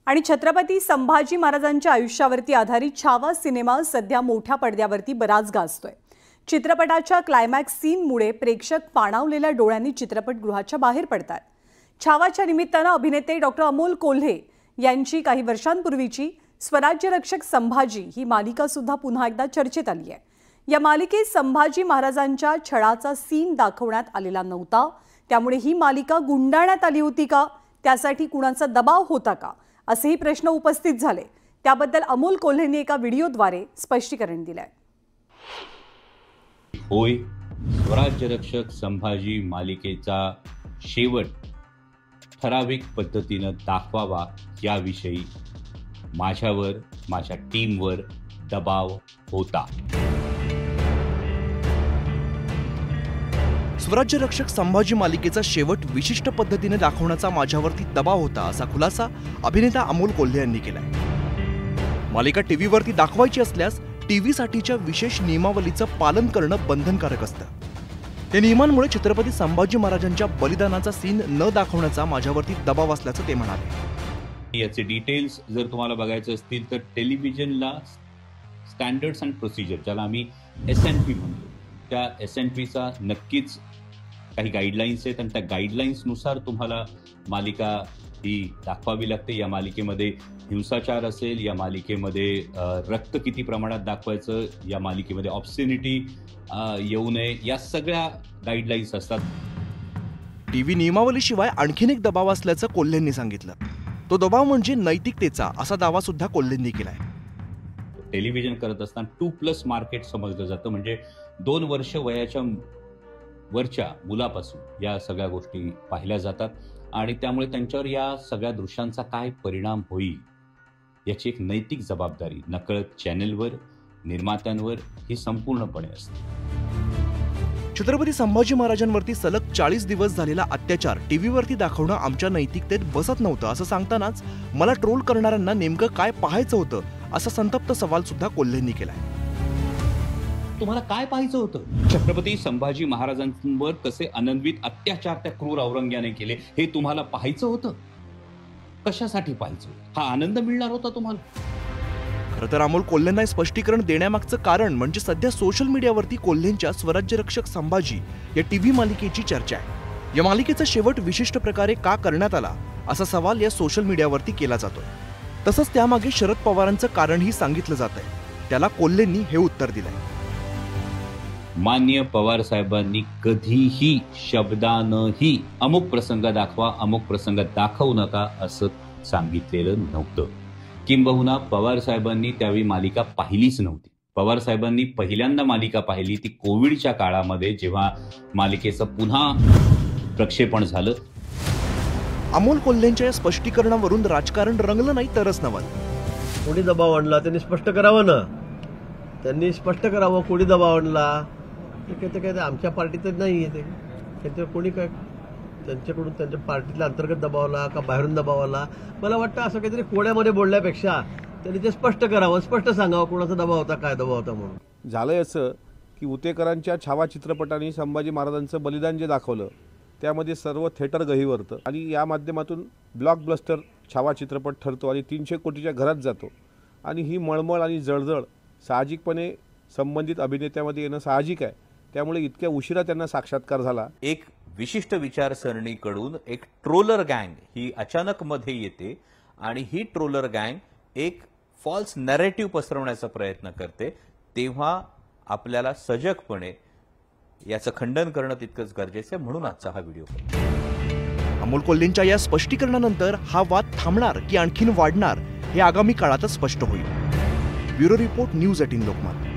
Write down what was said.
आणि छत्रपती संभाजी महाराजांच्या आयुष्यावरती आधारित छावा सिनेमा सध्या मोठ्या पडद्यावरती बराच गाजतोय। चित्रपटाच्या क्लायमॅक्स सीनमुळे प्रेक्षक पाणावलेल्या डोळ्यांनी चित्रपटगृहाच्या बाहेर पडतात। छावाच्या निमित्ताने अभिनेते डॉक्टर अमोल कोल्हे यांची काही वर्षांपूर्वीची स्वराज्य रक्षक संभाजी ही मालिका सुद्धा पुन्हा एकदा चर्चेत आली आहे। या मालिकेत संभाजी महाराजांच्या छळाचा सीन दाखवण्यात आलेला नव्हता, त्यामुळे ही मालिका गुंडाळण्यात आली होती का, त्यासाठी कुणाचा दबाव होता का, असेही प्रश्न उपस्थित झाले। त्याबद्दल अमोल कोल्हेंनी एका व्हिडिओद्वारे स्पष्टीकरण दिले आहे। होय, स्वराज्य रक्षक संभाजी मालिकेचा शेवट ठराविक पद्धतीने दाखवावा याविषयी माझ्यावर माझ्या टीमवर दबाव होता। स्वराज्य रक्षक संभाजी मालिकेचा शेवट विशिष्ट पद्धतीने दाखवण्याचा माझ्यावरती दबाव होता, असा खुलासा अभिनेता अमोल कोल्हे यांनी केलाय। मालिका टीव्हीवरती दाखवायची असल्यास टीव्हीसाठीच्या विशेष नियमावलीचं पालन करणं बंधनकारक असतं। त्या नियमांमुळे छत्रपती संभाजी महाराजांच्या बलिदानाचा सीन न दाखवण्याचा माझ्यावरती दबाव असल्याचं ते म्हणाले। याचे डिटेल्स जर तुम्हाला बघायचे असतील तर टेलिव्हिजनला स्टँडर्ड्स अँड प्रोसिजर, ज्याला आम्ही SNP म्हणतो, त्या SNPचा नक्कीच काही गाईडलाईन्स आहेत आणि त्या गाईडलाईन्सनुसार तुम्हाला मालिका ही दाखवावी लागते। या मालिकेमध्ये हिंसाचार असेल, या मालिकेमध्ये रक्त किती प्रमाणात दाखवायचं, या मालिकेमध्ये ऑब्सिनिटी येऊ नये, या सगळ्या गाईडलाईन्स असतात। टीव्ही नियमावलीशिवाय आणखीन एक दबाव असल्याचं कोल्हेंनी सांगितलं। तो दबाव म्हणजे नैतिकतेचा, असा दावा सुद्धा कोल्हेंनी केलाय। टेलिव्हिजन करत असताना 2+ मार्केट समजलं जातं, म्हणजे 2 वर्ष वयाच्या वरच्या मुलापासून या सगळ्या गोष्टी पाहिल्या जातात आणि त्यामुळे त्यांच्यावर या सगळ्या दृश्यांचा काय परिणाम होईल याची एक नैतिक जबाबदारी नकळत चॅनलवर, निर्मात्यांवर ही संपूर्णपणे असते। छत्रपती संभाजी महाराजांवरती सलग 40 दिवस झालेला अत्याचार टीव्हीवरती दाखवणं आमच्या नैतिकतेत बसत नव्हतं, असं सांगतानाच मला ट्रोल करणाऱ्यांना नेमकं काय पाहायचं होतं, असा संतप्त सवाल सुद्धा कोल्हेंनी केलाय। तुम्हाला काय पाहायचं होतं? छत्रपती संभाजी महाराजांवर कसे अनन्वित अत्याचार त्या क्रूर औरंग्याने केले हे तुम्हाला पाहायचं होतं? कशासाठी पाहायचं? हा आनंद मिळणार होता तुम्हाला? खरं तर अमोल कोल्हेंना स्पष्टीकरण देण्यामागचं कारण म्हणजे सध्या सोशल मीडियावरती कोल्हेंच्या स्वराज्य रक्षक संभाजी या टीव्ही मालिकेची चर्चा आहे। या मालिकेचा शेवट विशिष्ट प्रकारे का करण्यात आला, असा सवाल या सोशल मीडियावरती केला जातोय। तसंच त्यामागे शरद पवारांचं कारणही सांगितलं जात आहे। त्याला कोल्हेंनी हे उत्तर दिलंय। माननीय पवार साहेबांनी कधीही शब्दानंही अमुक प्रसंग दाखवा, अमुक प्रसंग दाखवू नका असं सांगितलेलं नव्हतं। किंबहुना पवार साहेबांनी त्यावेळी मालिका पाहिलीच नव्हती। पवार साहेबांनी पहिल्यांदा मालिका पाहिली ती कोविडच्या काळामध्ये, जेव्हा मालिकेचं पुन्हा प्रक्षेपण झालं। अमोल कोल्हेंच्या या स्पष्टीकरणावरून राजकारण रंगलं नाही तरच नवल। कोणी दबाव आणला त्यांनी स्पष्ट करावं ना, त्यांनी स्पष्ट करावं कोणी दबाव आणला। ते काय आमच्या पार्टीत नाही आहे, ते कोणी काय त्यांच्याकडून त्यांच्या पार्टीतल्या अंतर्गत दबावला का बाहेरून दबाव आला, मला वाटतं असं काहीतरी कोड्यामध्ये बोलण्यापेक्षा त्यांनी ते स्पष्ट करावं, स्पष्ट सांगावं कोणाचा दबाव होता, काय दबाव होता म्हणून। झालंय असं की उतेकरांच्या छावा चित्रपटाने संभाजी महाराजांचं बलिदान जे दाखवलं त्यामध्ये सर्व थिएटर गहिवरतं आणि या माध्यमातून ब्लॉकबस्टर छावा चित्रपट ठरतो आणि 300 कोटीच्या घरात जातो आणि ही मळमळ आणि जळजळ साहजिकपणे संबंधित अभिनेत्यामध्ये येणं साहजिक आहे। त्यामुळे इतक्या उशिरा त्यांना साक्षात्कार झाला। एक विशिष्ट विचारसरणीकडून एक ट्रोलर गँग ही अचानक मध्ये येते आणि ही ट्रोलर गँग एक फॉल्स नॅरेटिव्ह पसरवण्याचा प्रयत्न करते, तेव्हा आपल्याला सजगपणे याचं खंडन करणं तितकंच गरजेचं आहे। म्हणून आजचा हा व्हिडिओ। अमोल कोल्हेंच्या या स्पष्टीकरणानंतर हा वाद थांबणार की आणखीन वाढणार हे आगामी काळातच स्पष्ट होईल। Bureau report, news 18 Lokmat.